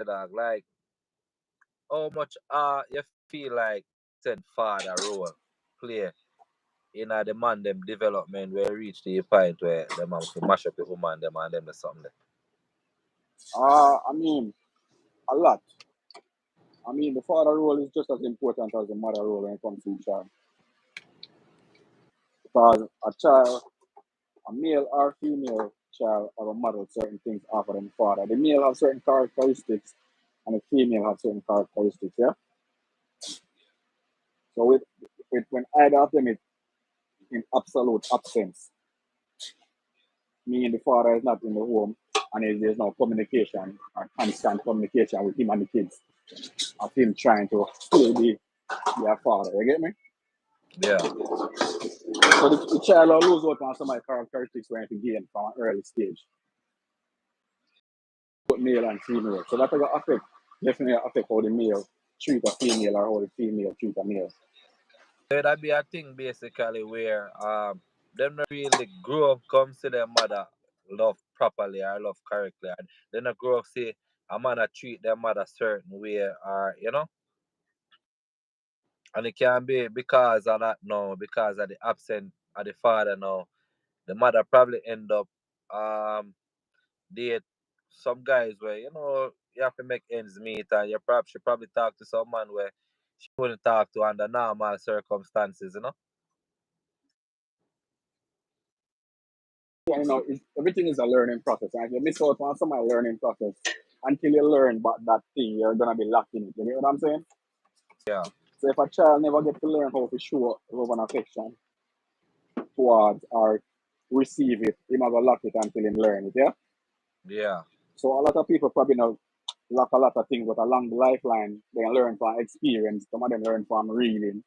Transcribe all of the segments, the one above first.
dog, like how much you feel like said father role play in the man them development where reach the point where them have to mash up the woman them and them or something. I mean, a lot. I mean, the father role is just as important as the mother role when it comes to a child. Because a child, a male or female child, are modeled certain things after their father. The male have certain characteristics, and the female have certain characteristics. Yeah. So with when either of them is in absolute absence, meaning the father is not in the home, and there's no communication or constant communication with him and the kids, of him trying to still be their father. You get me? Yeah. So the child will lose out on some of the characteristics when it gain from an early stage, both male and female. So that will affect, definitely affect how the male treat a female or how the female treat a male. So that be a thing basically where them not really grow up come to their mother love properly or love correctly. And they not grow up say a man a treat their mother certain way or and it can be because of that now, because of the absence of the father now. The mother probably end up date some guys where you have to make ends meet and she probably talk to some man where she wouldn't talk to under normal circumstances. Yeah, everything is a learning process. And if you miss out on some of the learning process until you learn about that thing, you're gonna be locked in it. You know what I'm saying? Yeah. So if a child never get to learn how to show love and affection towards or receive it, he might lock it until he learn it, yeah? Yeah. So a lot of people probably know lack a lot of things, but along the lifeline, they learn from experience. Some of them learn from reading.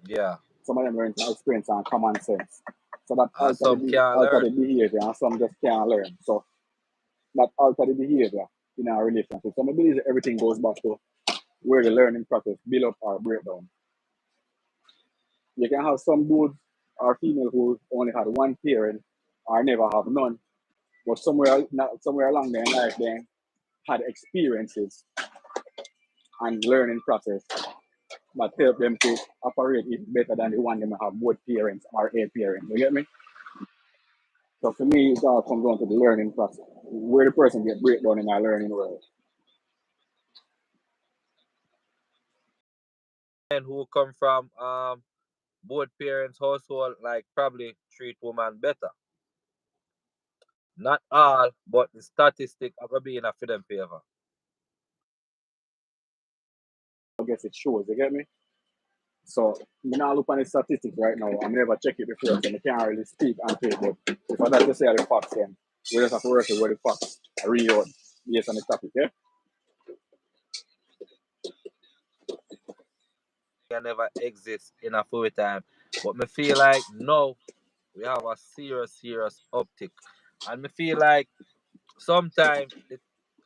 Yeah. Some of them learn from experience and common sense. So that And some can't alter the learn. behavior, and some just can't learn. So that alter the behavior in our relationship. So I believe that everything goes back to where the learning process build up or break down. You can have some dudes or female who only had one parent or never have none, but somewhere along their life they had experiences and learning process that help them to operate it better than the one them have both parents or a parent. You get me? So for me, it all comes down to the learning process, where the person get breakdown in our learning world. Men who come from both parents household like probably treat woman better. Not all, but the statistic of being a for them favor. I guess it shows. You get me? So me now look on the statistics right now. I never check it before, so I can't really speak and say. But if I like to say the facts, then we just have to work with the facts. I read out based on the topic. Yeah. Can never exist in a full time. But me feel like now we have a serious uptick. And me feel like sometimes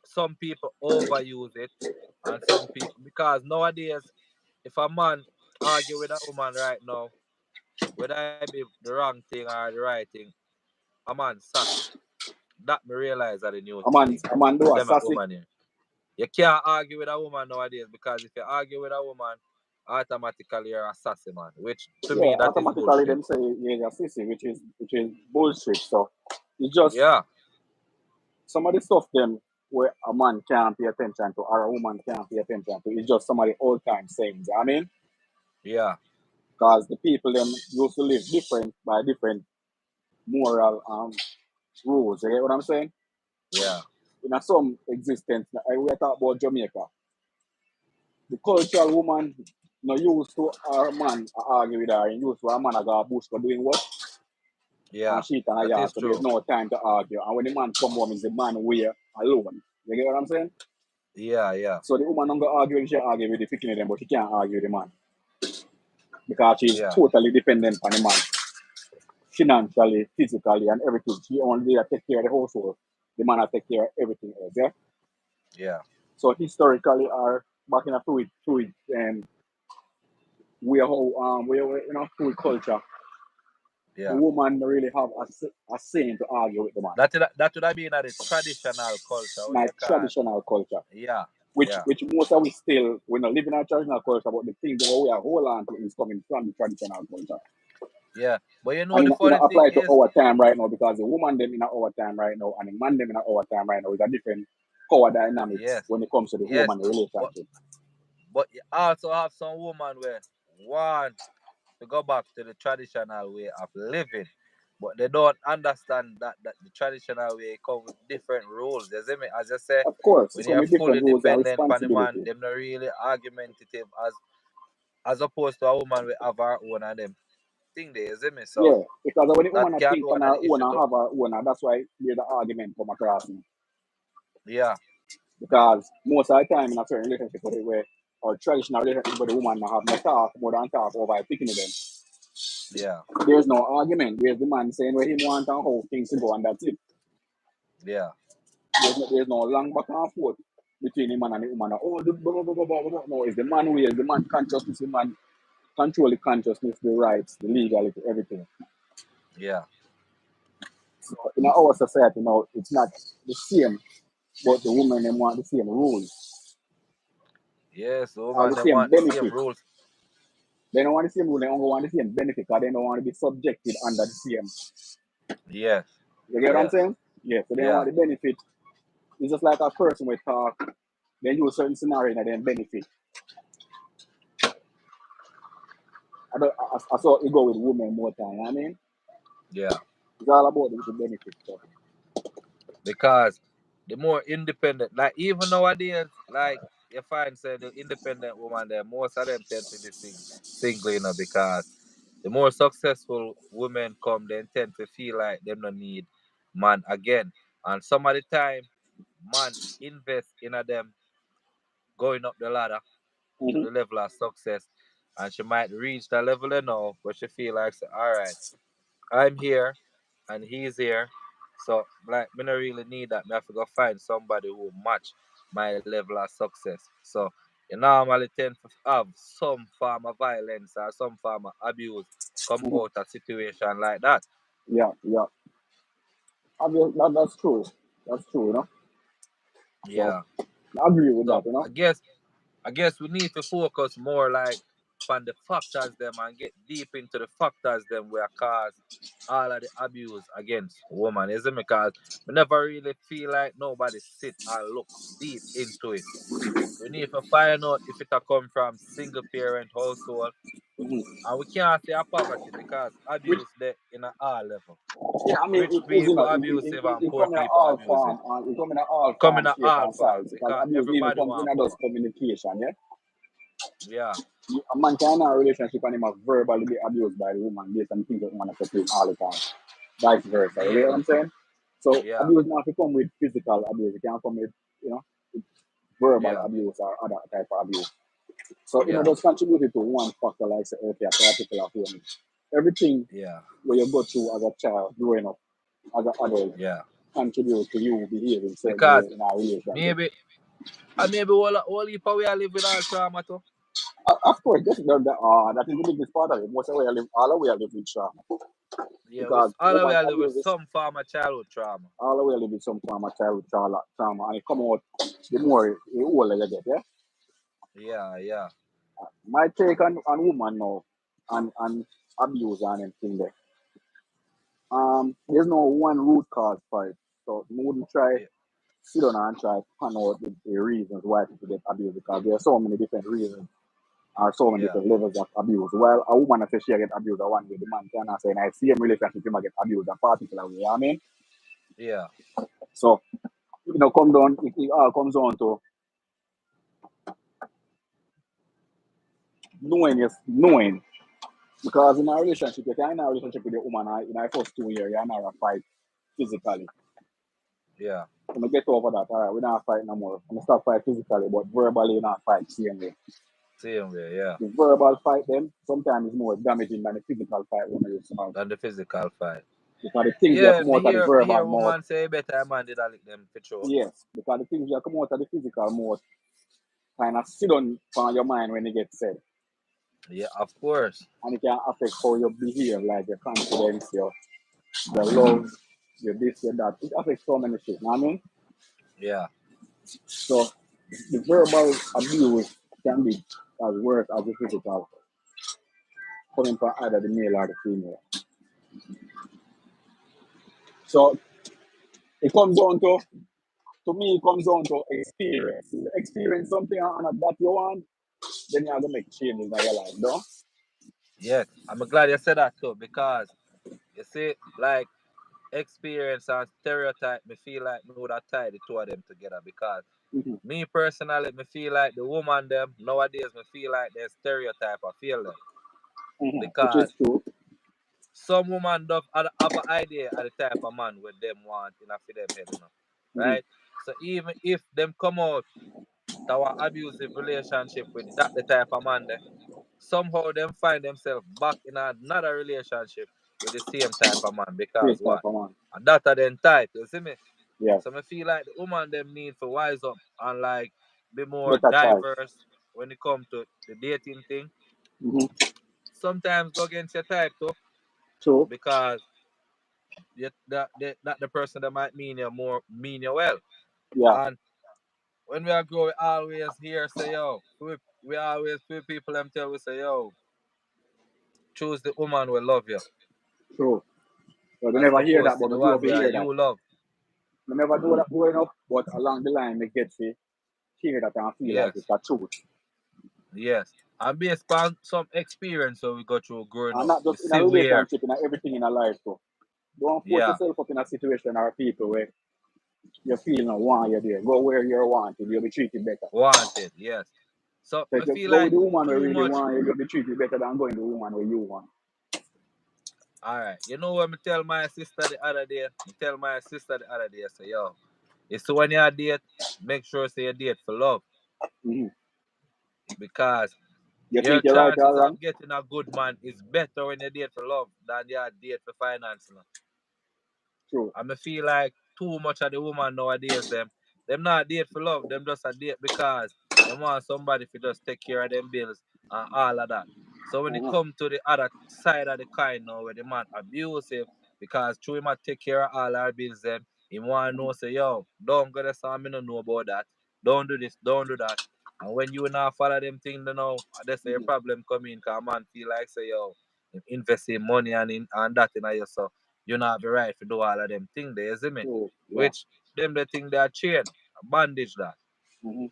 some people overuse it and some people because nowadays if a man argue with a woman right now, whether it be the wrong thing or the right thing, a man sassy. That me realize are the new thing. A man do a Them a sassy. woman here. You can't argue with a woman nowadays because if you argue with a woman, automatically you're a sassy man. Which to Yeah, me that is automatically bullshit. them say you're a sissy, which is bullshit. So it's just Yeah, some of the stuff them where a man can't pay attention to or a woman can't pay attention to. It's just some of the old time sayings. You know what I mean? yeah, Because the people them used to live different by different moral rules. You get what I'm saying? yeah, In some existence, we talk about Jamaica. The cultural woman no used to our man argue with her and used to a man go bush for doing what? yeah. And she and a That yard, is so there's true. no time to argue. And when the man come home, is the man where alone. You get what I'm saying? Yeah, yeah, So the woman don't go argue with she argue with the picking of them, but she can't argue with the man. Because she's yeah, totally dependent on the man. Financially, physically, and everything. She only there take care of the household. The man will take care of everything else, yeah? yeah, So historically or back in a fluid we fluid culture, the Yeah. woman don't really have a saying to argue with the man. That would have been at the traditional culture, what My you call. traditional culture. Yeah. Which Yeah. which most of we still we're not living our traditional culture, but the things that we are hold on to is coming from the traditional culture. Yeah. But you know And the it funny thing apply to is, our time right now because the woman them in our time right now and the man them in our time right now is a different power dynamics yes, when it comes to the yes. woman But relationship. but you also have some woman where want to go back to the traditional way of living. But they don't understand that the traditional way come with different rules. You see me? As I say, Of course, it when come you're with different fully rules and dependent on the man, responsibility. them not really argumentative as opposed to a woman we have her own and them thing there, you see me? So Yeah, because when the that woman can be think on one of her the own issue and too. have her own, and that's why there's the argument come across. Yeah, Because most of the time in a certain relationship where or traditional relationship where the woman have no talk more than talk over picking them. yeah, There's no argument. There's the man saying where he wants and how things to go and that's it. yeah, There's no long back and forth between the man and the woman. Oh, blah, blah, blah, blah, blah, blah. No, it's the man will, the man consciousness, the man control the consciousness, the rights, the legality, everything. yeah. So in our society now, it's not the same, but the women they want the same rules Yes, or woman, the they same want the same benefit. rules. They don't want the same rule, they only want the same benefit because they don't want to be subjected under the same. Yes, You get what I'm yes, saying? Yeah, so they don't yeah, want the benefit. It's just like a person with talk, they use certain scenario and then benefit. I saw it go with women more time, you know what I mean? yeah. It's all about the benefit stuff. Because the more independent, like even nowadays, like you find say the independent woman there, most of them tend to be single, because the more successful women come, they tend to feel like them don't need man again. And some of the time, man invest in a them going up the ladder to Mm-hmm. the level of success. And she might reach that level enough where she feel like, say, all right, I'm here and he's here. So like me not really need that. Me have to go find somebody who match my level of success. So you normally tend to have some form of violence or some form of abuse come Mm-hmm. out of situation like that. Yeah, yeah. That's true. That's true, you know. So Yeah. I agree with that, So you know. I guess we need to focus more like on the factors them and get deep into the factors them where cause all of the abuse against woman, isn't it? Because we never really feel like nobody sit and look deep into it. We need to find out if it a come from single parent household, Mm-hmm. and we can't say a poverty because Which, abuse there in a all level. yeah, I mean, Rich it is, you people know, abusive and it poor come in people all abusive. form, and it come in all Come in form, a shape, all and form size. Because because abuse even everybody come in want those power. communication, yeah. Yeah, A man can have a relationship and he must verbally be abused by the woman based on things that the woman has to do all the time. Vice versa. You get what yeah, I'm saying? So yeah, abuse not to come with physical abuse. It can come with, with verbal yeah, abuse or other type of abuse. So, yeah, that's contributed to one factor like say, okay, a particular home. Everything yeah, where you go through as a child growing up as an adult yeah. contribute to you behaving certain way Because in our relationship. maybe all people we are live with all trauma too. Of course, that is the biggest part of it. Most of the way I live, all the way I live with trauma. Yeah, we Because all the way woman I live with abuses some form of childhood trauma. all the way I live with some form of childhood trauma, and it come out the more the older you get, yeah? Yeah, yeah, My take on woman now and abuse and everything there. There's no one root cause for it. So we wouldn't try yeah, sit down and try to find out the reasons why people get abused because there are so many different reasons or so many yeah, different levels of abuse. Well, a woman says she get abused one way, the man cannot say, I see a relationship, you might get abused a particular way, you know what I mean? yeah, So, come down, it all comes down to knowing. Because in a relationship, if you're in a relationship with a woman in our first 2 years, you're not a fight physically. yeah. When we get over that, all right, we're not fight no more. We stop fight physically, but verbally, you're not fight same way. Same way, yeah. The verbal fight, then sometimes is more damaging than the physical fight when you have. Than the physical fight. Because the things that Yeah, come out of the me verbal hear mouth, woman say better man did I lick them for sure. yes, because the things that come out of the physical mouth kind of sit on your mind when it gets said. Yeah, of course. And it can affect how you behave, like your confidence, your love, your this, your that. It affects so many shit. You know what I mean? Yeah. So the verbal abuse can be as worse as the physical, coming from either the male or the female. So it comes down to me, it comes down to experience. If you experience something and that you want, then you have to make changes in your life, no? Yes. I'm glad you said that too, because you see, like experience and stereotype, me feel like me would have tied the two of them together because Mm-hmm. me personally, me feel like the woman them nowadays, me feel like they stereotype. I feel them Mm-hmm. Which is because true. some woman do have an idea of the type of man with them want in a for them head, Mm-hmm. right? So even if them come out to an abusive relationship with that the type of man there, somehow them find themselves back in another relationship with the same type of man Same because type what? of man. And that are them type, you see me? Yeah. So I feel like the woman them need to wise up and like be more Make a choice. diverse when it comes to the dating thing. Mm-hmm. Sometimes go against your type too, True. because that the person that might mean you well. Yeah. And when we are grow, we always hear say yo, we always feel people them tell we say yo, choose the woman will love you True. So they as never hear that, opposed to but the we do one over where hear that. you love. We never do that growing up, but along the line, we get to hear that and feel like it's Yes, the truth. yes. And based on some experience that we go through growing And up, not we just in a see where, relationship, in everything in a life too. Don't force yeah, yourself up in a situation or people where you feel no want you there. Go where you're wanted, you'll be treated better. wanted, yes. So So I if you feel go with like the woman where too really much. want you, you'll be treated better than going to the woman where you want. All right, you know what me tell my sister the other day? Me tell my sister the other day, I say yo, you see when you date, make sure say you date for love Mm-hmm. because You your think you're right or chances wrong? of getting a good man is better when you date for love than you date for finance. True. And me feel like too much of the woman nowadays them not date for love, them just a date because they want somebody to just take care of them bills and all of that. So when it Uh-huh. come to the other side of the coin now where the man abusive because through him a take care of all our bills them, he want to know say yo, don't go there so me no know about that. Don't do this, don't do that. And when you not follow them things, you know, that's where your Mm-hmm. problem come in because man feel like say yo, invest in money and that in yourself you not be right to do all of them things there, you see me? True. Yeah. Which them the thing they are chain, bandage that. Mm-hmm.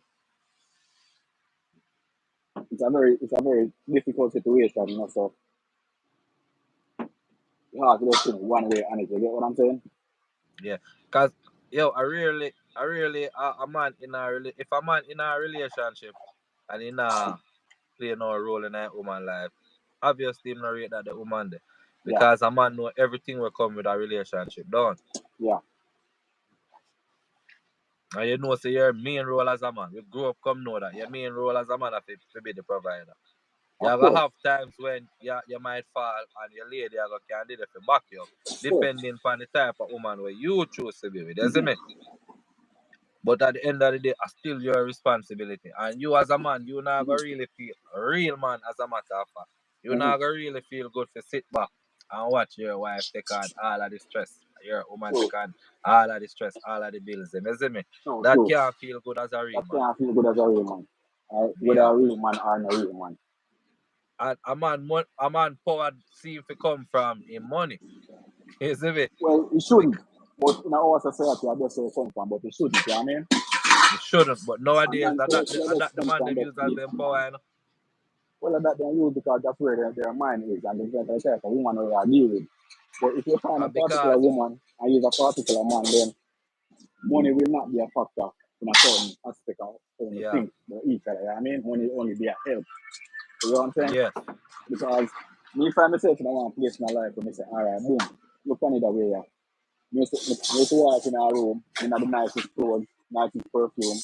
It's a very difficult situation, you know. So you have to just think one way on it. You get what I'm saying? Yeah. Cause yo, I really a man in if a man in a relationship and he not play no role in a woman life, obviously him not rate that the woman there. Yeah. Because a man know everything will come with a relationship, don't? Yeah. And you know say your main role as a man. You grow up come know that your main role as a man have to be the provider. Of You gonna course. have times when you might fall and your lady are gonna candidate for back you up, Of course. depending on the type of woman where you choose to be with. You see Mm-hmm. me? But at the end of the day, it's still your responsibility. And you as a man, you not gonna really feel a real man as a matter of fact. You Mm-hmm. not gonna really feel good to sit back and watch your wife take on all of the stress. Your woman True. take on all of the stress, all of the bills. You see me? True. That True. can't feel good as a real That man. can't feel good as a real man. Whether Yeah. a real man or no real man. And a man power seem to come from in money. You see me? Well, it shouldn't. But in our society, I just say something, but it shouldn't. You know what I mean? It shouldn't, but And nowadays man, first, that let's the come man from them the use as beat, them man. power, Well, that they use because that's where their mind is, and there's like a type of woman who are deal with. But if you find a And particular because woman and use a particular man, then money will not be a factor in a certain aspect of how you yeah, think about each other. You know what I mean? Money will only be a help. You know what I'm saying? yes, Because me find myself in a one place in my life when I say, all right, boom, look on it that way. Yeah. Me used to walk in our room, in the nicest clothes, nicest perfume,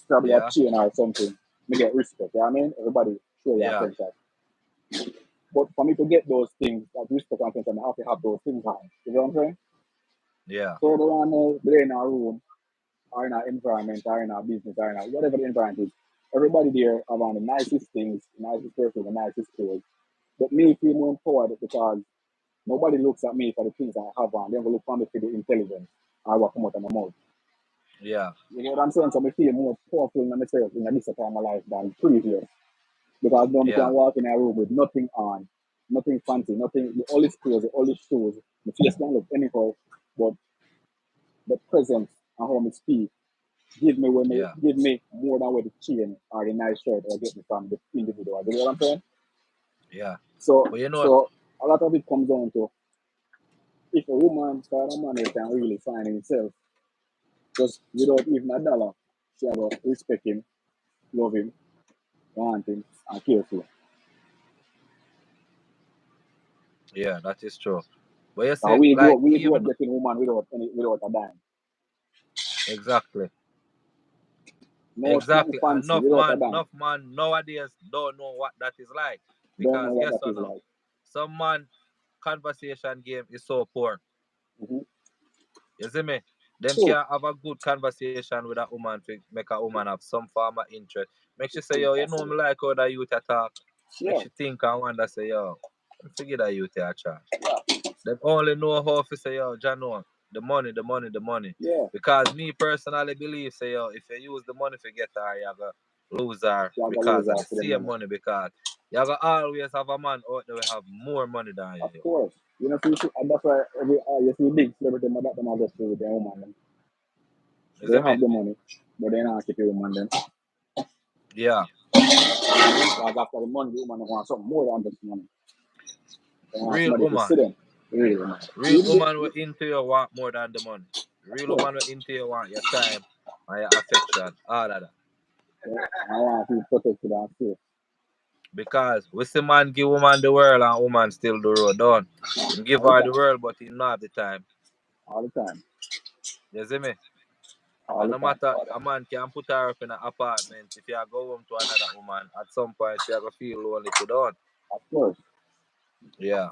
probably a yeah, chain or something. Me get respect. You know what I mean? Everybody show your yeah, attention. But for me to get those things, like respect and attention, I have to have those things on. You know what I'm saying? yeah, So everyone know they're in our room, or in our environment, or in our business, or in our whatever the environment is. everybody there around the nicest things, nicest person, the nicest clothes. But me feel more empowered because nobody looks at me for the things I have on. They will look for me for the intelligence I what come out of my mouth. Yeah. You know what I'm saying? So I feel more powerful in myself in this time of my life than previous. Because now I can Yeah. walk in a room with nothing on, nothing fancy, nothing, the only clothes, the only shoes. The face don't look anyhow, but the presence and how me speak Yeah. give me more than what the chain or the nice shirt or get me from the individual. You know what I'm saying? Yeah. So But you know, so a lot of it comes down to if a woman or a man can really find himself just without even a dollar, she have to respect him, love him, want him, and care for him. yeah, that is true. But you So see, like we grew up even getting woman without a dime. exactly, No nothing exactly, fancy without a dime. enough man nowadays don't know what that is like. Don't know Because what guess that what is now? like. Some man conversation game is so poor. Mm-hmm. You see me? Them True. can't have a good conversation with a woman to make a woman have some form of interest. Make she say, yo, you know me like how the youth a talk. Make Yeah. she think and wonder say, yo, forget that youth a chat. Yeah. Them only know how to say, yo, Jano, the money, the money, the money. Yeah. Because me personally believe, say, yo, if you use the money to get her, you're going to lose her You have to lose because of the after the same money. money. Because you're going to always have a man out there will have more money than Of you. course. You know, so and that's why you see big celebrity mother them are just with their woman. Them. You They see me? have the money, but they not keep the woman them. Yeah. Because after the money, the woman want something more than just money. They want Real somebody to woman. see them. Really, man. Real woman will into you want more than the money. Real Sure. woman will into you want your time and your affection, all of that. Yeah. I want to be protected and safe Because we see man give woman the world and woman still do road down. Him give all the her the time. world but he not have the time. All the time. You see me? All And the no time. matter a man can put her up in an apartment, if you go home to another woman, at some point she gonna feel lonely to down. Of course. Yeah.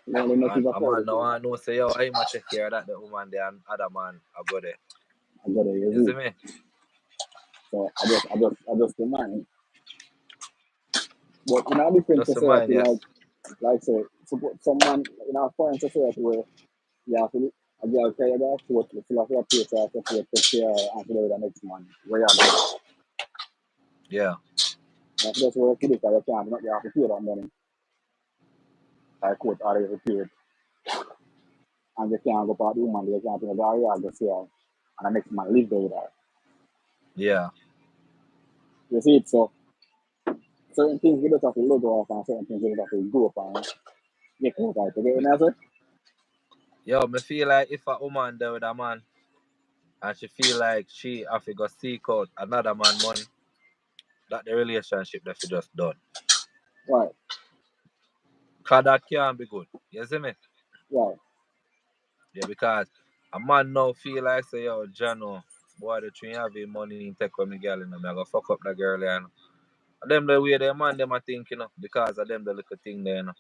Loneliness And is a a man terrible no thing. want know say yo I must take care of that the woman there and other man I go there. I got it, you You see see. me? So I just remind. But in a different Just a mind, society, yes. like say, someone in our foreign society where you have to a girl carry that foot, the full of your pay to have to take care and to the next man. Where you are. Yeah. That's just where you because you can't you have to pay that money. Like quote already paid. And you can't go part the woman, you can't go there, you go see her. And the next man live there with her. Yeah. You see it, so certain things we just have to look off and certain things we just have to go up and get out of it. You know what I'm Yo, me feel like if a woman there with a man and she feel like she have to go seek out another man money, that the relationship that she just done. Right, Cause that can't be good. You see me? right. Yeah, because a man now feel like say, yo, Jano, boy, the train have him money in take with me girl, you know, me I go fuck up the girl, you know. And them the way the man them a think, you know, because of them the little thing there, you know.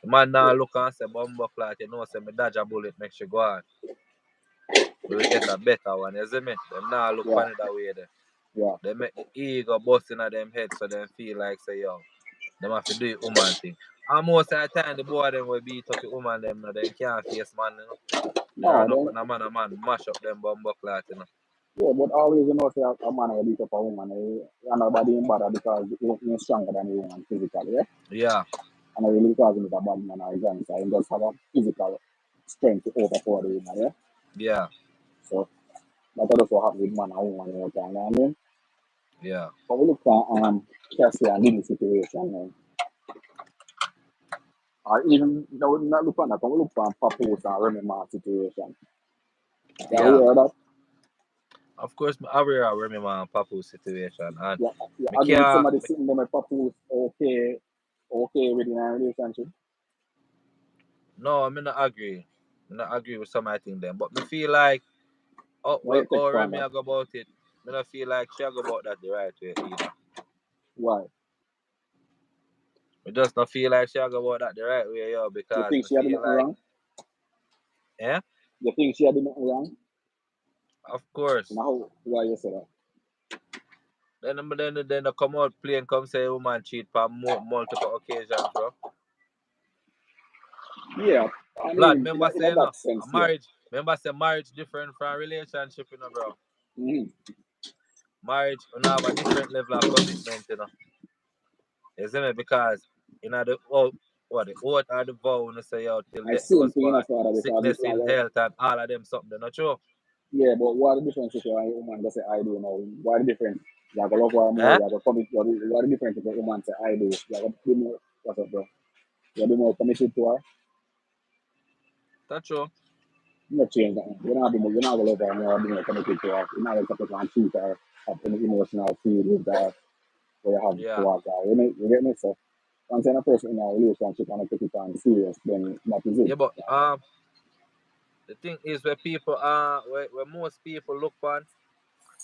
The man now True. look and say, bumbo clot, you know, say me dodge a bullet, make she go on. We will get a better one, you see me? Them now look Yeah, funny that way there. yeah. They make the ego bust in them head so them feel like say, yo, them have to do it woman thing. And most of the time the boy them will beat up the woman them, you know, them can't face man, you know. They No, run up then on a man, mash up them bumbo clot, you know. yeah, but always you know say a man will beat up a woman. And nobody in bother because he's stronger than the woman physically, yeah? Yeah, And I really because he's a bad man or a gangster. He just have a physical strength to overpower the woman, yeah? yeah, So that also happen with man and woman all the time, you know what I mean? yeah, But we look at Cassie and Lily situation now. Or even no, not look at that, but we look at Papoose and Remy Ma situation. You yeah. aware of that? Of course, I'm aware of Remy Man and Papu situation, and You me agree with can't. somebody sitting there with Papoose okay within a relationship? No, I'm not agree. I not agree with some of the thing them, but me feel like Why you take oh for Remy that? I go about it. Me not feel like she go about that the right way either. Why? Me just not feel like she go about that the right way, yo, You because think me she had feel nothing like, wrong? yeah, You think she had nothing wrong? of course. Now, why you say that? Then they come out plain come say woman cheat for multiple occasions, bro. Yeah, I Blood, mean, remember in saying that no, sense, a yeah. marriage. Remember say marriage different from relationship, you know, bro. Mm-hmm. Marriage you have a different level of commitment, you know. You see me? Because you know the what the oath or the vow when you say yo till Like death do same us thing in a part. father because it's Sickness like, in health and all of them something, not true? yeah, but what the difference if you're a woman that say I do now? What the difference? You have a love her more, Eh? you have a commit, what the difference if a woman say I do? You have a be more, what's up, bro? You have to be more committed to her. That's true. You not change that. You're not gonna love her more, be more committed to her. You're not gonna support her and treat her, have any emotional feelings that where you have Yeah. towards her. You get me? So, once you're a person in a relationship and take it on serious, then that is it. Yeah, but the thing is where people where most people look on,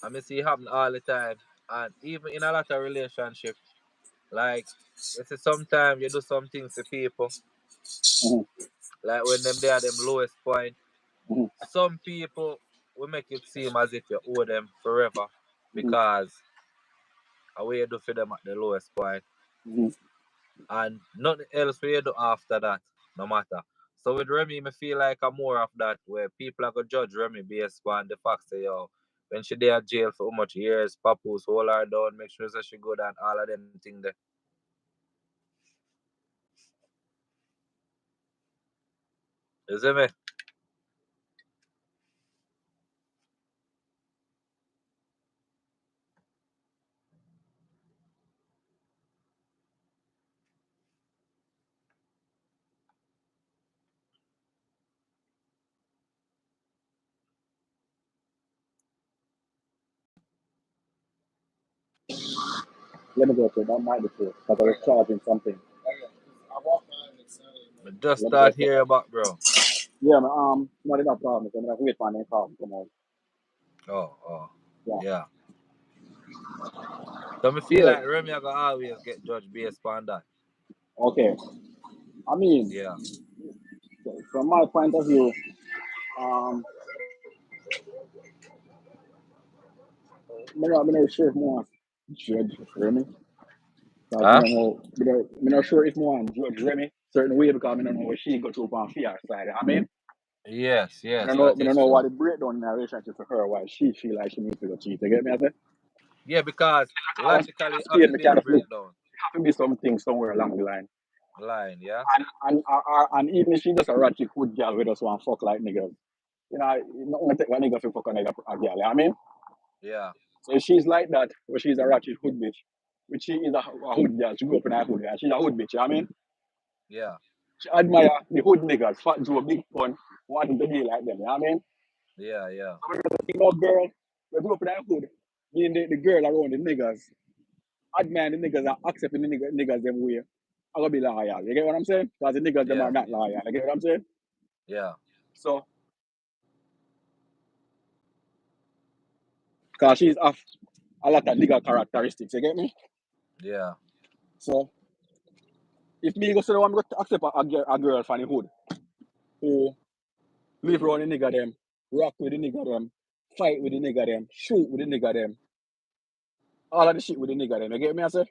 I mean see it happen all the time. And even in a lot of relationship, like you see sometimes you do some things to people, Mm-hmm. like when them they are them lowest point. Mm-hmm. Some people will make it seem as if you owe them forever Mm-hmm. because of what you do for them at the lowest point. Mm-hmm. And nothing else will you do after that, no matter. So with Remy, I feel like I'm more of that where people are gonna judge Remy based on the fact say yo, when she there at jail for how much years, papoose hold her down, make sure that she good and all of them things there. You see me? Let me go to that might be true because I was charging something. I just Let me go start to hearing about bro. yeah, not enough problem. I'm gonna wait for them call come out. Oh, Yeah. yeah. So me feel Yeah. like Remy I gonna always get judged based on that. Okay. I mean, Yeah. from my point of view, um, I'm not sure if more judge Remy. Because Huh? I'm not sure if more judge Remy certain way because I don't know what she go through on fear side. I mean, Yes, that I don't is know what true. the breakdown in a relationship for her, why she feel like she needs to go cheat. You get me? I say? Yeah, because I want to logically have speed, to me be a kind of look, breakdown have to be something somewhere along the line. line, yeah? And even if she just a ratchet hood girl with us want fuck like niggas, you not gonna take one nigga for fuck a girl. You know what I mean? Yeah, So if she's like that, where she's a ratchet hood bitch, which she is a hood girl, she grew up in a hood girl, she's a hood bitch. You know what I mean? yeah, She admire the hood niggas, Fat Joe, Big Pun, wanting to be like them. You know what I mean? yeah. So when there's a female girl, we grew up in a hood, being the girl around the niggas, admire the niggas and accepting the niggas them way. I gotta be loyal. You get what I'm saying? Because the niggas them are Yeah, not loyal. You get what I'm saying? yeah, So, because she's off a lot of nigga characteristics, you get me? yeah. So, if me go say, I'm going to accept a girl from the hood who live around the nigga them, rock with the nigga them, fight with the nigga them, shoot with the nigga them, all of the shit with the nigga them, you get me? I say,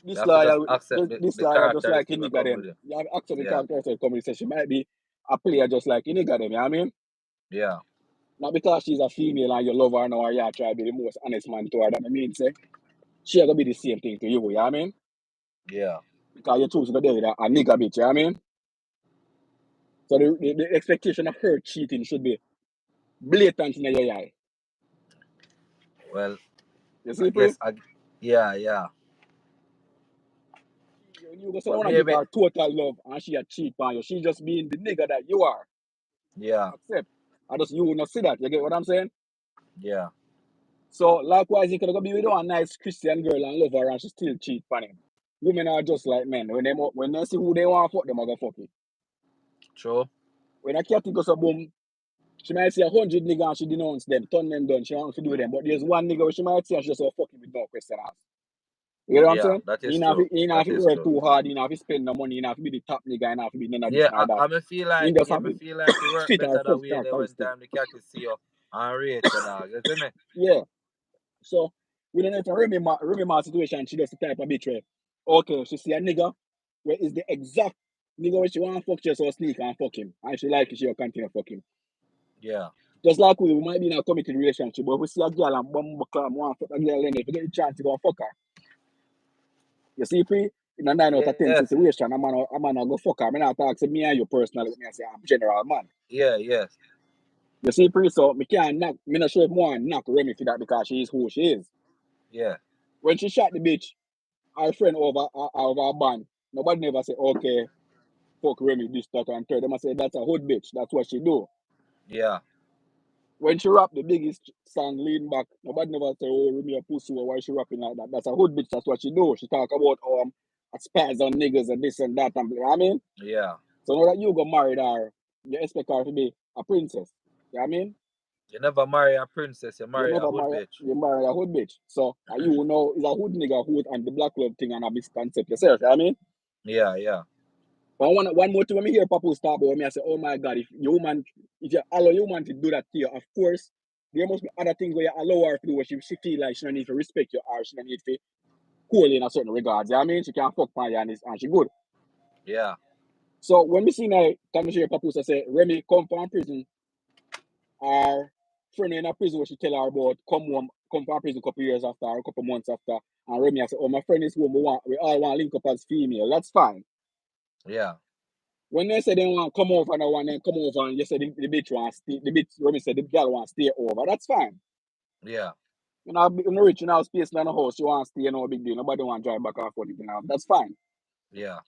You have to just accept this the lawyer just like the characteristic that nigga come with them. it. You have to accept the Yeah, characteristic comedy, say she might be a player just like the nigga them, you know what I mean? yeah, Not because she's a female and you love her now or you try to be the most honest man to her, that I mean, say, she gonna be the same thing to you, you know what I mean? yeah. Because you choose to go there with a nigga bitch, you know what I mean? So the expectation of her cheating should be blatant in your eye. Well, You I see, Pooh? guess yeah. You just don't But want to give maybe her total love and she a cheat on you. She just being the nigga that you are. yeah, Accept. I just you will not see that. You get what I'm saying? yeah, So likewise, you could go be with a nice Christian girl and love her and she still cheat on him. Women are just like men. When they see who they want to fuck, them are gonna fuck it. true. When a cat goes a boom, she might see 100 niggas and she denounce them, turn them down, she wants to do them. But there's one nigga where she might see and she just fuck him with no question asked. You know what I'm Yeah, saying? that He is not true. he not That have to is work true. too hard, he not have to spend no money, he not have to be the top nigga, he not have to be none of this Yeah, nor that. I me feel He like just have me to feel like it work fit our better that way there when characteristic. time the cat is see you and rate your dog. You see me? Yeah. So We don't know if a Remy Ma situation, she does the type of bitch where, okay, she see a nigga, where is the exact nigga where she want to fuck, just so sneak and fuck him. And she like it, she'll continue to fuck him. Yeah. Just like we might be in a committed relationship, but if we see a girl and bum clam, want to fuck a girl, then if we get a chance to go and fuck her. You see, pre, in a 9 out of 10 Yes. situation, a man will go fuck her. I mean, I talk to me and you personally, me I say, I'm general man. Yeah. Yes. You see, pre, so me can't knock, me not sure if more knock Remy for that because she is who she is. Yeah. When she shot the bitch, our friend over a band, nobody never say, okay, fuck Remy, this, that, and third. They must say, that's a hood bitch. That's what she do. Yeah. When she rap the biggest song, Lean Back, nobody never say, oh, Remy a pussy, or why she rapping like that. That's a hood bitch. That's what she do. She talk about spies on niggas and this and that. And, you know what I mean? Yeah. So now that you go married her, you expect her to be a princess. You know what I mean? You never marry a princess, you You marry a never hood marry, bitch. you marry a hood bitch. So you know, is a hood nigga hood and the black love thing and a misconcept yourself. You know what I mean? Yeah. Yeah. But one more thing when me hear Papu start about me, I say, oh my God, if you allow your woman to do that to you, of course, there must be other things where you allow her to do where she feel like she don't need to respect you or she don't need to cool you in a certain regards. You know what I mean? She can't fuck my and she good. Yeah. So when we see now, come hear Papu say, Remy come from prison, our friend in a prison where she tell her about come from prison a couple years after or a couple months after, and Remy I say, oh my friend is home, we all want to link up as female. That's fine. Yeah. When they say they want to come over now and then come over and you say the bitch want to stay, the bitch, when me say the girl want to stay over, that's fine. Yeah. You know, in the rich, you know, space in the house, you want to stay, no big deal. Nobody want to drive back and forth, you know, that's fine. Yeah.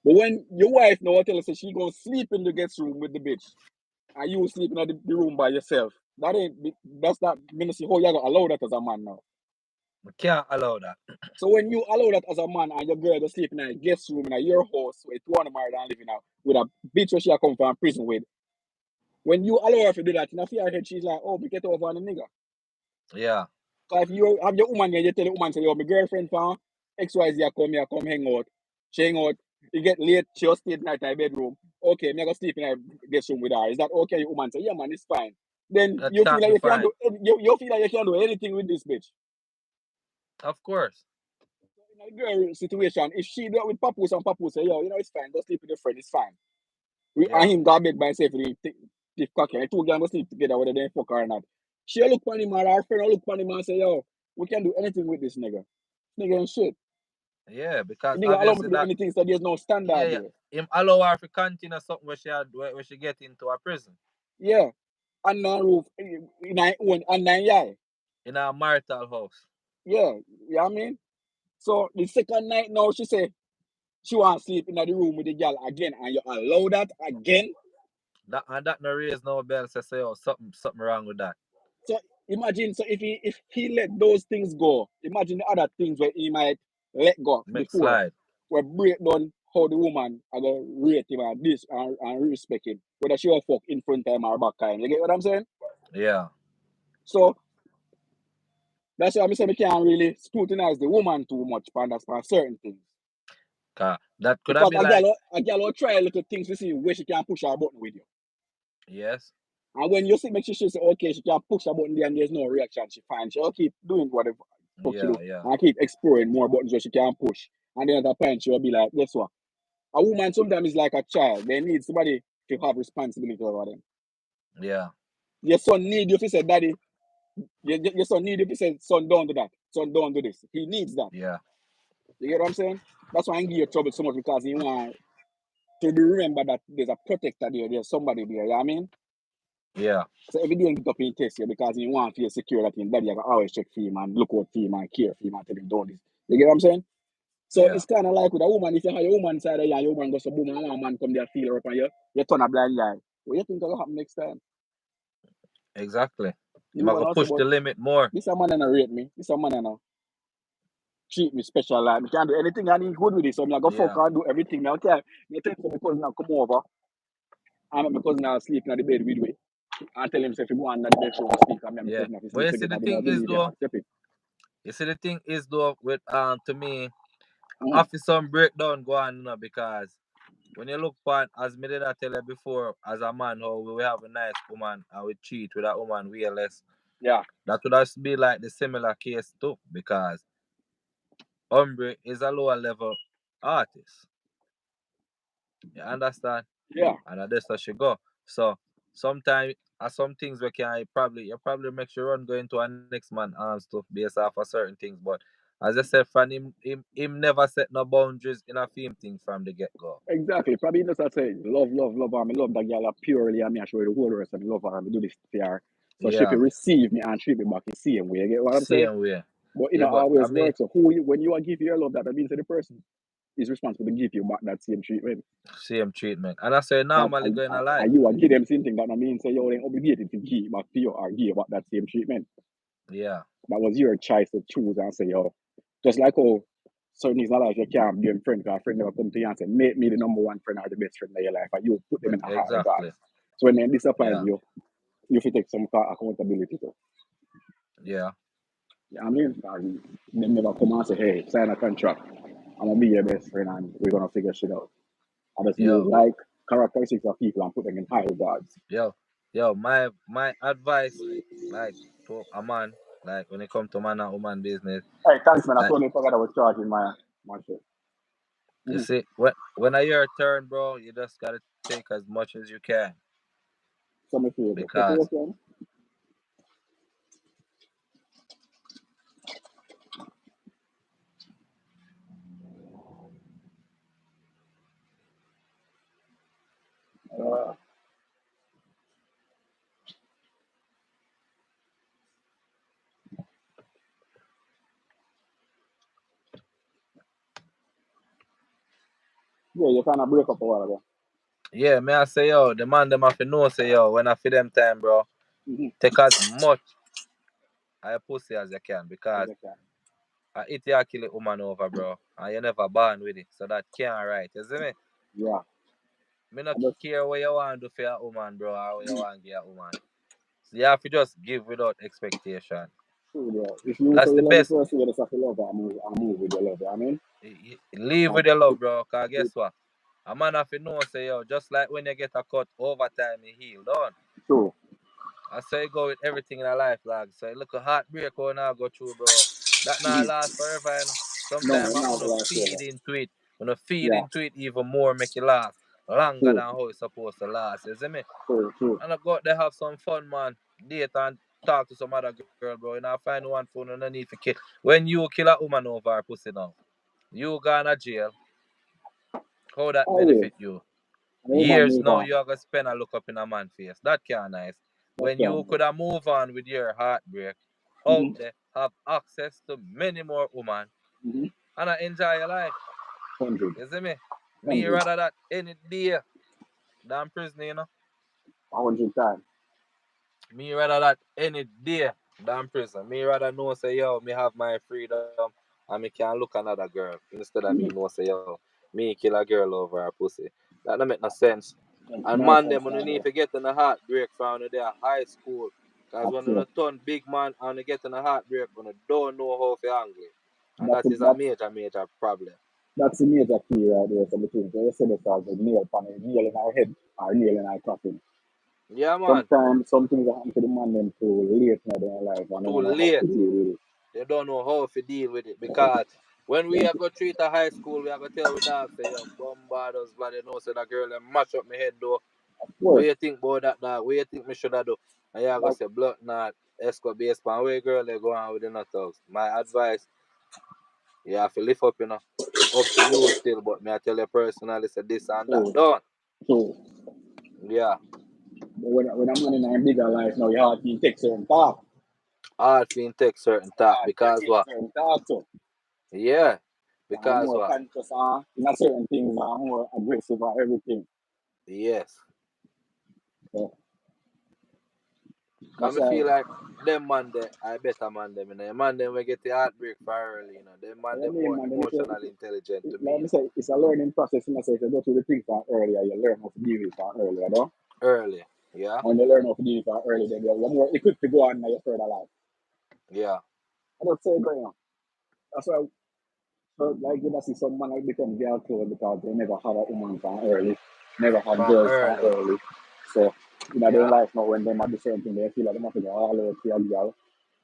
But when your wife now tell us that she going to sleep in the guest room with the bitch and you sleeping in the room by yourself, that's not, I'm going to see how you're going to allow that as a man now. We can't allow that. So when you allow that as a man and your girl to sleep in a guest room in your house with one married and living out with a bitch where she come from prison with, when you allow her to do that, in her head, she's like, oh, we get over on the nigga. Yeah. Because if you have your woman here, you tell the woman, say, yo, my girlfriend from XYZ come here, come hang out. She hang out. You get late, she'll stay at night in her bedroom. Okay, me go sleep in her guest room with her. Is that okay? Your woman say, yeah, man, it's fine. Then That you feel can't like be you can fine. do you feel like you can do anything with this bitch. Of course. In a girl situation, if she do it with Papoose and Papoose say, yo, you know, it's fine, go sleep with your friend, it's fine. Yeah. And him got bed by himself and the cocky. And the two girls sleep together whether they fuck or not. She look on him and her friend look on him and say, yo, we can do anything with this nigga. Nigga ain't shit. Yeah. The Because nigga allow me obviously to do that. anything, so there's no Yeah. standard Yeah. there. Him allow her to continue something where she get into a prison Yeah. And now roof in our own and nine yeah. in a marital house. Yeah. You know what I mean? So the second night now she say she want to sleep in the room with the girl again and you allow that again. That no raise no bell. Say oh something wrong with that. So imagine so if he let those things go, imagine the other things where he might let go Make before. slide. Where break down how the woman are gonna rate him and this and respect him. Whether she will fuck in front time or back time. You get what I'm saying? Yeah. So that's why I say we can't really scrutinize the woman too much for certain things. That could have Because be like a girl will try little things to see where she can push her button with you. yes. And when you see make she say, okay, she can push her button there and there's no reaction, she fine. She'll keep doing whatever fuck she Yeah. do. Yeah. And keep exploring more buttons where she can push. And then at that point she'll be like, guess what? A woman sometimes is like a child. They need somebody to have responsibility over them. Yeah. Your son need you to say, daddy, your son need you to say, son, don't do that. Son, don't do this. He needs that. Yeah. You get what I'm saying? That's why I give you trouble so much because he want to be remember that there's a protector there, there's somebody there, you know what I mean? Yeah. So every day he get up in test you because he want to feel secure that him daddy I always check for him and look out for him and care for him and tell him don't this. You get what I'm saying? So Yeah. it's kind of like with a woman, if you have your woman side of you and your woman goes to boom and one man come there feel her up on you, you turn a blind eye. What you think will happen next time? Exactly. You You know might what go I say, push but the limit more. this a man and rate me. This a man and treat me special. Like, I can't do anything I need good with it. So I'm go fuck Yeah. and do everything. I tell me tell my cousin now come over and make my cousin now sleep in the bed with me. And tell him say if you go on the bedroom sleep and me and my Yeah. cousin have to But sleep you see together. the I don't thing is believe you though. accept it. You see the thing is though with to me Mm. after some breakdown go on, because when you look for as me did I tell you before, as a man how we have a nice woman and we cheat with that woman way less. Yeah, That would have be like the similar case too, because Umbre is a lower level artist. You understand? yeah, And that's how she go. So sometimes some things we can you probably make sure run go into a next man and stuff based off of certain things. But as I said, from him never set no boundaries in a film thing from the get go. exactly. Probably just I say love, love, love her. I love that girl purely. I mean, I show you the whole rest and love her. I do this for her. So she Yeah, can receive me and treat me back the same way. You get what I'm saying? same way. But Yeah, but I always mean, works. So when you are give your love, that means that the person is responsible to give you back that same treatment. same treatment. And I say That normally going to life. and you are give them same thing. That means say you're obligated to give back to you or give back that same treatment. Yeah, That was your choice to choose and say, yo, just like how certain things in life you can't be a friend because a friend never come to you and say, make me the number one friend or the best friend of your life, and you put them in a high regard. exactly. So when they disappoint Yeah, you, you have to take some accountability too. yeah, You know what I mean? And they never come and say, hey, sign a contract. I'm gonna be your best friend and we're gonna figure shit out. I just use yo, like characteristics of people and put them in high regards. yo, yo. My advice, like to a man, like when it comes to man and woman business, Hey, thanks man, I like totally forgot I was charging my shit. you Mm-hmm. see, when I your turn, bro, you just gotta take as much as you can So my favor. So because okay. Uh, yeah, you kinda break up a while ago. yeah, may I say yo, the man them have to know say yo, when I feed them time, bro, Mm-hmm. take as much of your pussy as you can because Okay. I eat you kill a woman over, bro, and you never born with it, so that can't right. You see me? Yeah. Me not I just care what you want to do for your woman, bro, or what you want to give your woman. So you have to just give without expectation. true though. If you say That's you the love the best. person, you just have to love her and move with your love, you know what I mean? Leave And with your love, it, bro. Cause it guess what? A man have to know say yo, just like when you get a cut over time, you heal, don't. true. I say go with everything in a life, like so. Look a heartbreak when I go through, bro. That not Mm-hmm. last forever, you know. No, Sometimes I not wanna last year. feed into it. Wanna feed Yeah. into it even more, make it last longer True. than how it's supposed to last. You see me? True. True. And I go out there have some fun, man. Date and talk to some other girl, bro. You know, find one phone and no need for kill. When you kill a woman over her pussy now, you gone to jail. How that Always. benefit you? And the woman Years move now on. you are gonna spend a look up in a man face. That can't nice. That's When you down. could have move on with your heartbreak out Mm-hmm. there, have access to many more women Mm-hmm. and I enjoy your life. 100. You see me? Me 100. rather that any day than prison, you know. 100 times. Me rather that any day than prison. Me rather know say yo, me have my freedom and me can look another girl instead of me Mm-hmm. know say yo, me kill a girl over her pussy. That don't make no sense. And No man sense them when you now, need bro. to get in a heartbreak from when they are high school. Cause when That's you it. turn big man and you get in a heartbreak when you don't know how to handle it. And That's that a, is a that, major problem. that's the major key right there. So between you said it as a nail pan, a nail in our head, or a nail in our coffin. Yeah man. Sometimes some things that happen to the man them too late in their life and they Too don't know how to late. deal with it. They don't know how to deal with it because when we Then, are go treat a high school, we are gonna tell we dog say yo bombard us bloody know say that girl and mash up my head though. of What course, you think about that dog? What you think me should have do? And you are gonna like say blood not escort based on where girl they go on with the nut thugs. My advice, you have to lift up, you know. Up to you still, but me I tell you personally say this and that. so Don't. so Yeah. but when a man in a bigger life now, you have to take certain path. Hard for take certain talk You because take what? certain path too. Yeah. I'm Because more what? conscious on in a certain things, I'm more aggressive on everything. Yes. So Cause that's me why feel like them man there, I better man them, you know. The man them we get the heartbreak for early, you know. Them man I them mean more man, then emotionally intelligent to let me, me you know. say it's a learning process. You know, so if you go through the things from earlier, you learn how to deal with it from earlier, no? Early. Yeah? When you learn how to deal with it from early, then you're more equipped to go on in your further life. Yeah. I don't say going on. That's why so like you see some man like become girl clone because they never had a woman from early, never had From girls from early. early. So in their Yeah. life now when they might do certain things, they feel like they must go all over to a girl.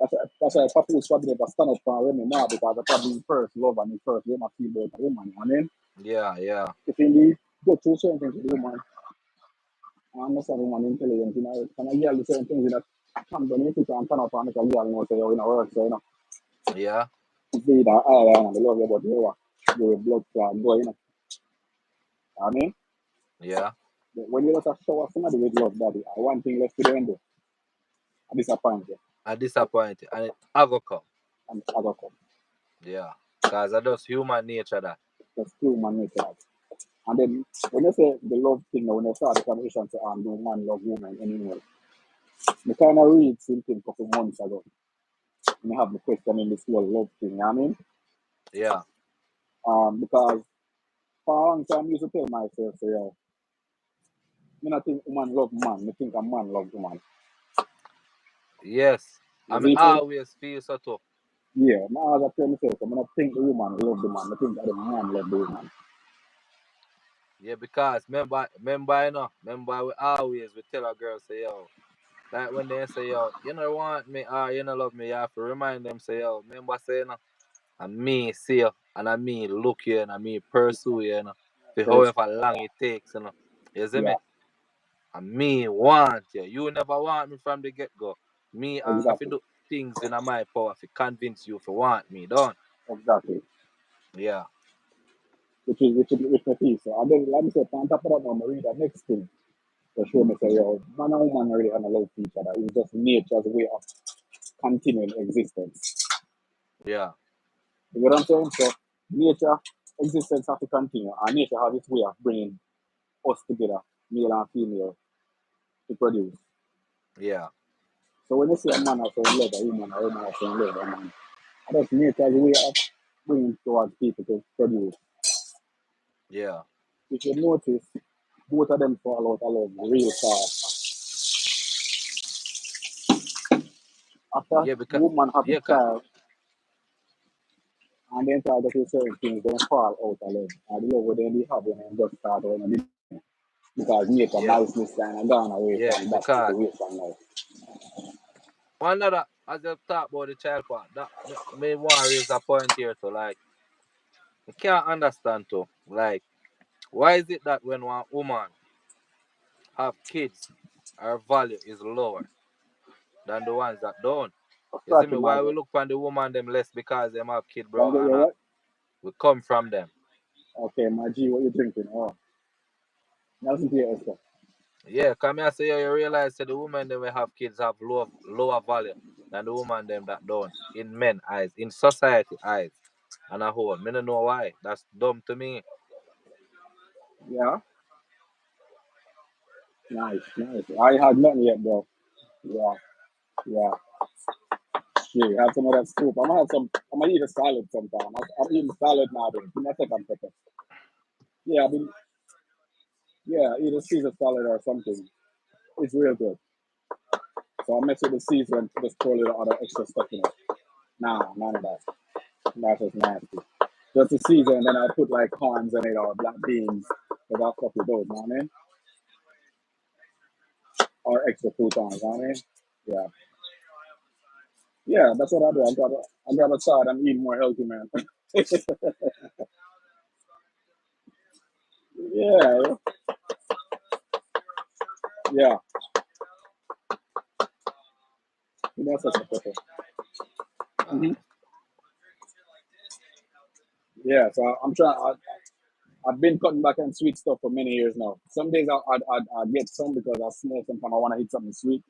That's why Papoose probably never stand up for Remy Ma because they probably his first love and his first woman feel about a woman. And then Yeah. Yeah. if you go through certain things with a woman, I understand woman intelligent, you know, and a girl do certain things that come down, you put and turn up and make a girl know say, oh, you know, work, so, you know, Yeah. it's either I and I love you, but you know, your blood clot go, you know. I mean, Yeah. when you just shower somebody with love, daddy, one thing left to the window, I disappoint you, I disappointed, and it I go come. and I got come. Yeah. Cause I just human nature that. That's true, man, nature. And then when you say the love thing, when you start the conversation, say, do man love woman anymore? I kind of read something a couple months ago. And I have the question in this whole love thing, you know what I mean? Yeah. Because for a long time, I used to tell myself, say, yo, I don't think woman love man, I think a man love woman. Yes. I You mean, see, I so, always feel so too. yeah, now as I tell myself, I don't think the woman love the man, I think that the man love the woman. Yeah, because remember, remember we always we tell our girls say yo, like when they say yo, you don't want me or you don't love me, you have to remind them say yo, remember say and me see you and I me look you and I me pursue you, for So, however long it takes, You see yeah, me? And me want you. You never want me from the get go. Me I have to exactly, do things in my power to convince you to want me, don't? exactly. Yeah, Which my piece. So, and then, like I said, on top of that, I'm read the next thing. To show me say, yo, man and woman already have a love each other. It's just nature's way of continuing existence. yeah, You know what I'm saying? So nature existence have to continue, and nature has its way of bringing us together, male and female, to produce. yeah, So when you see a man has in love, a woman has in love, a man, that's nature's way of bringing towards people to produce. yeah. If you notice, both of them fall out of love real fast. After Yeah, the because woman have a yeah, child, and then start to do certain things, they fall out of love. And the love when they have when they just start when they because nature yeah, niceness kind of gone away yeah, from that because situation now. one other as you talk about the child part, that may want to raise a point here too. Like, I can't understand too. Like, why is it that when one woman have kids, her value is lower than the ones that don't? You see me? Scratching my Why we head. look on the woman them less because them have kid, Can I bro, get and you what? we come from them. Okay, my G, what you drinking? Oh, now listen to your Esther. Yeah, come here say you realize that the women them we have kids have lower value than the woman them that don't. In men eyes, in society eyes. And I hold. Me don't know why. That's dumb to me. Yeah, nice, nice. I had nothing yet, bro. Yeah, yeah. Yeah, have some of that soup. I'm gonna have some. I'm gonna eat a salad sometime. I'm eating salad now. Then give me a second pepper. Yeah, I've been. Yeah, eat a Caesar salad or something. It's real good. So I mess with the Caesar and just throw a little other extra stuff in it. Nah, none of that. That's just nasty. Just the Caesar, and then I put like corns in it or black beans. Cause I'll fuck with those, you know what I mean? Or extra croutons, you know what I mean? Yeah. Yeah, that's what I do. I grab a salad and eat more healthy, man. Yeah, yeah. Give me a second, pepper. Hmm. Alright. Yeah, so I'm trying. I've been cutting back on sweet stuff for many years now. Some days I get some because I smoke. Sometimes I want to eat something sweet.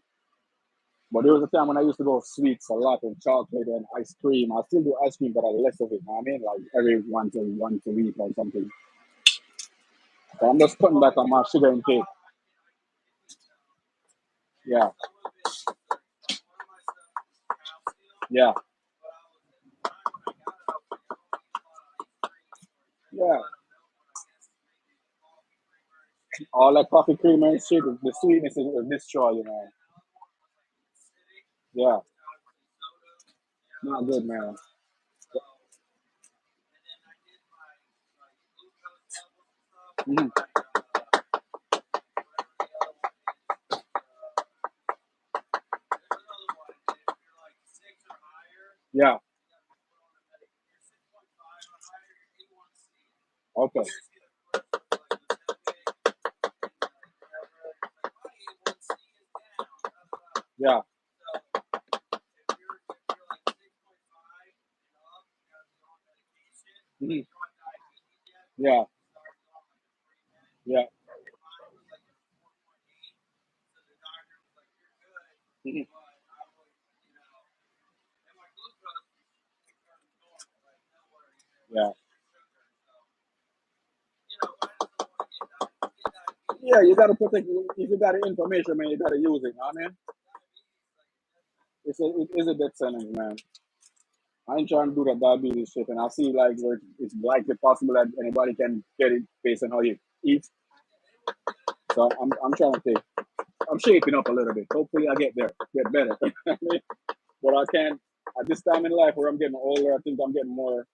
But there was a time when I used to go sweets a lot and chocolate and ice cream. I still do ice cream, but I less of it. You know what I mean? Like every once a week or something. So I'm just cutting back on my sugar intake. Yeah, yeah, yeah. All that coffee creamer and shit, the sweetness is destroy, you know. Yeah, not good, man. Mhm. Yeah. Okay. Yeah. Mhm. Yeah. Yeah. Mhm. Yeah. Yeah, you gotta protect. If you got the information, man, you gotta use it. I mean, it is a death sentence, man. I ain't trying to do that diabetes shit, and I see like where it's likely possible that anybody can get it based on how you eat. So I'm trying to take. I'm shaping up a little bit. Hopefully, I get there, get better. But I can't at this time in life where I'm getting older. I think I'm getting more.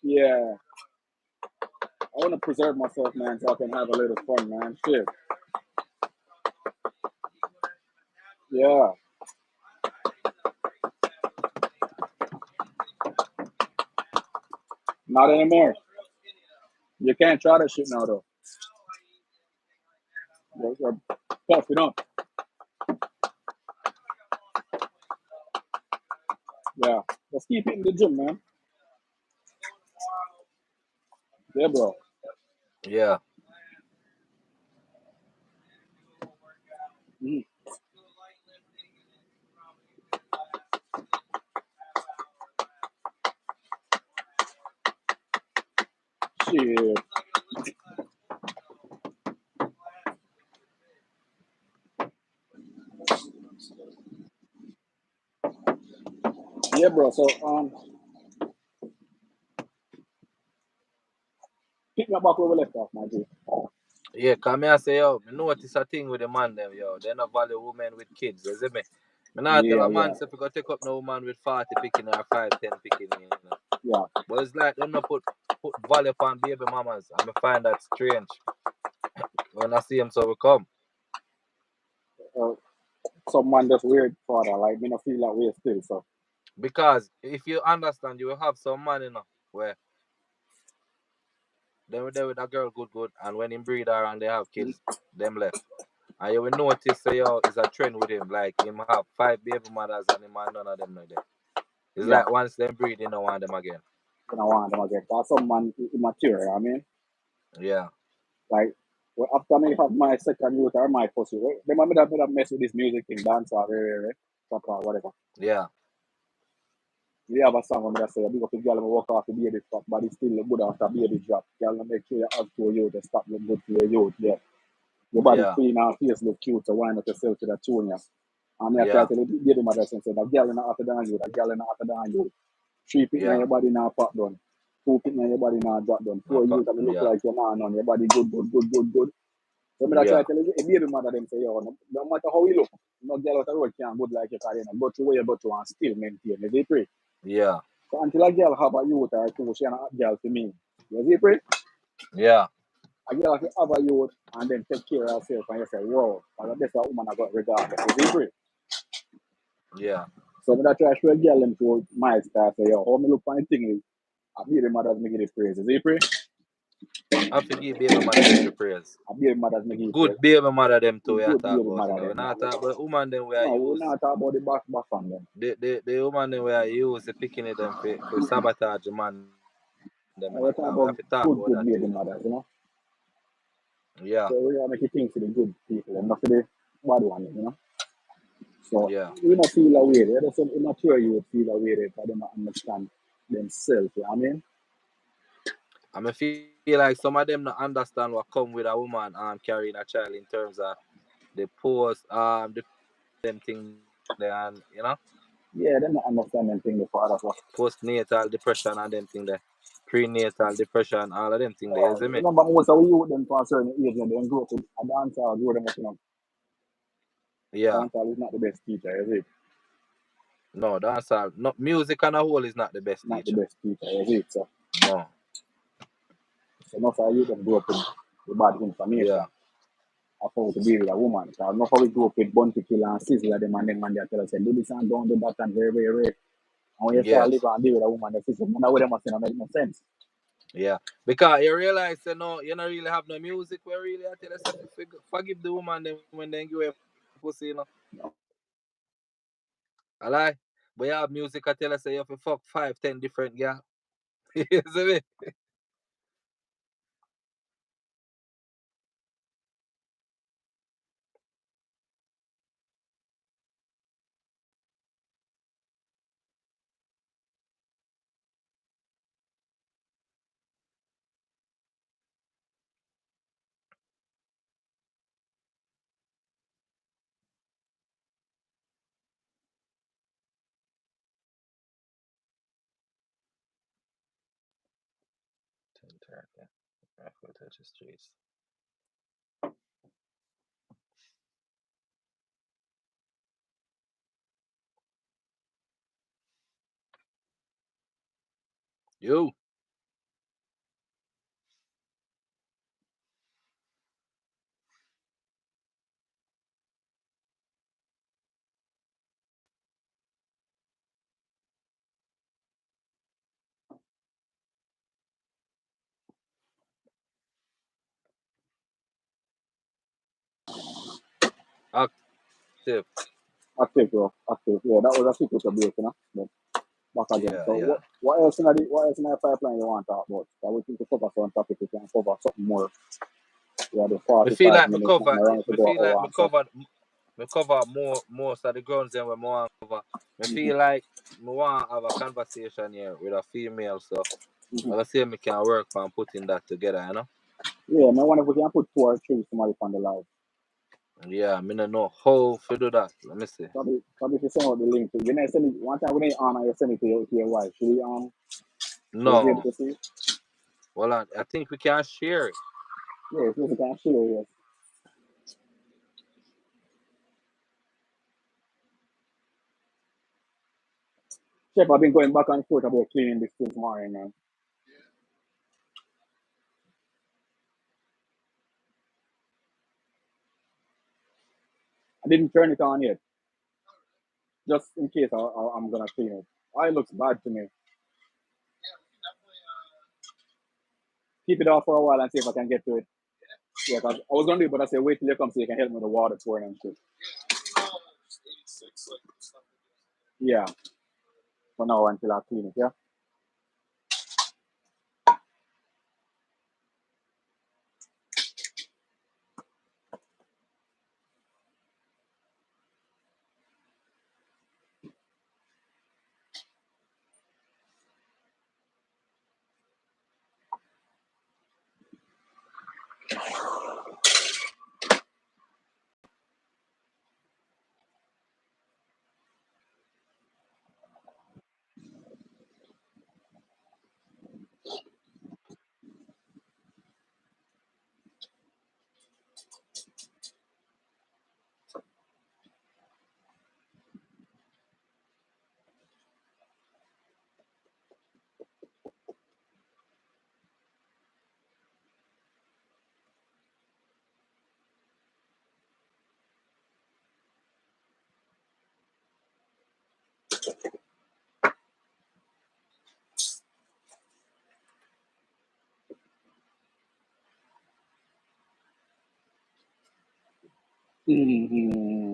Yeah, I want to preserve myself, man, so I can have a little fun, man. Shit. Yeah, not anymore. You can't try that shit now, though. You're puffing up. Yeah, let's keep it in the gym, man. Yeah, bro. Yeah. Mhm. Shit. Yeah, bro. So pick me back where we left off, my G. Yeah, come here say yo, me notice a thing with the man them, yo. They not value women with kids, you see me? Me not tell Yeah, a yeah, man say if you go take up no woman with 40 picking or 5, 10 picking, you know. yeah. But it's like them not put value upon baby mamas. And I find that strange. When I see them so we come. Uh, some man that's weird father, like me not feel that way still. So Because if you understand, you will have some man, you know, where they were there with a girl good, and when him breed her and they have kids, them left. And you will notice say yo, it's a trend with him. Like him have 5 baby mothers and him and none of them not there. It's yeah, like once them breed, you don't want them again. you know, want them again. Cause some man immature. I mean, Yeah, like well, after me have my second youth or my first youth, them me that mess with this music thing, dance or trap or whatever. yeah, You have a song on that say, big up the girl and walk off the baby fat, but it's still look good after baby drop. Girl, make sure you have to you to stop look good for your youth. Yeah. Your body yeah, clean and face look cute, so why not yourself to the tune, yeah. And I try yeah, to tell you, baby mother say, that girl in the after than you, that girl in the after than you. 3 picking on yeah. your body now pop done. 2 picking on your body now drop done. No, 4 you that look yeah, like you're not on your body good. So me that try yeah, to tell you, a baby mother them say, yo, no matter how you look, no girl out the road can good like you can, you know, go through where you go to and still maintain. You see, pray. yeah, So until a girl have a youth or two, she not a girl to me. You see, pray? yeah, A girl have a youth and then take care of herself and you say, wow, and that's what woman I got regardless. You see, pray? yeah. So me that try to show a girl them to my style, say, yo, how me look for the thing is, a baby mother me give it praise. You see, pray? I forgive baby mother them to prayers. A baby mother me give it praise. Good baby mother them too we are Good talk baby about, you mother know. We them. not talk about woman them we are No, we're use. not talking about the back on them. The woman them we are use the picking of them for sabotage the man them, you We're know. talking Cause we about have to talk good, about good that too, baby you know. mothers, you know. Yeah, So we gotta make it think for the good people and not for the bad one, you know. So yeah. we not feel away. There's some immature you would feel away because they don't understand themselves, you know what I mean? I mean feel like some of them not understand what come with a woman carrying a child in terms of the post the them thing there and you know Yeah, they don't understand them thing the fathers was. postnatal depression and them thing there, prenatal depression, all of them thing there, you see me? Remember most of we youth them for a certain age and then grow up with a dancer grow them up, you know. Yeah. Dancer is not the best teacher, is it? No, that's all. No, music on a whole is not the best Not the teacher. best teacher, is it? No. So most of you them grow up with the bad information. Yeah. afford to be with a woman. So I'm not how we grew up with Bunty Killer and Sizzler them and them and they tell us, do this and don't do that and very, very rare. And when you start Yes. living and deal with a woman, the system, none of them must make no sense. Yeah. Because you realize you don't really have no music where really I tell yourself to forgive the woman them when they give away pussy. I lie. But you have music I tell us you have to fuck 5, 10 different girl. You see me? I feel touch the streets. You. Active. Active, bro. Active. Yeah, that was a secret to break, you know. But back again. Yeah, So yeah. what else in the pipeline you want to talk about? So we think to focus on topic, we can cover something more. We have the Me feel 45 like me minutes and cover around to me go feel like hour and so. me cover more most of the grounds than we want to cover. Me feel like me want to have a conversation here with a female, so Mm-hmm. I gonna see me can work on putting that together. Yeah, I wonder if we can put 2 or 3 somebody on the live. Yeah, me don't know how to do that. Let me see. Probably if you send out the link to you know send it one time when they on and you send it to your wife. Should we be able No. to see? Well, I think we can share it. Yeah, if you can share, yes. Chef, I've been going back and forth about cleaning this since morning, man. I didn't turn it on yet, just in case I'm gonna clean it. Oh, it looks bad to me. Keep it off for a while and see if I can get to it. Yeah, cause I was gonna do it, but I said wait till you come so you can help me with the water pouring and shit. Yeah, for now until I clean it. Yeah. Mm-hmm.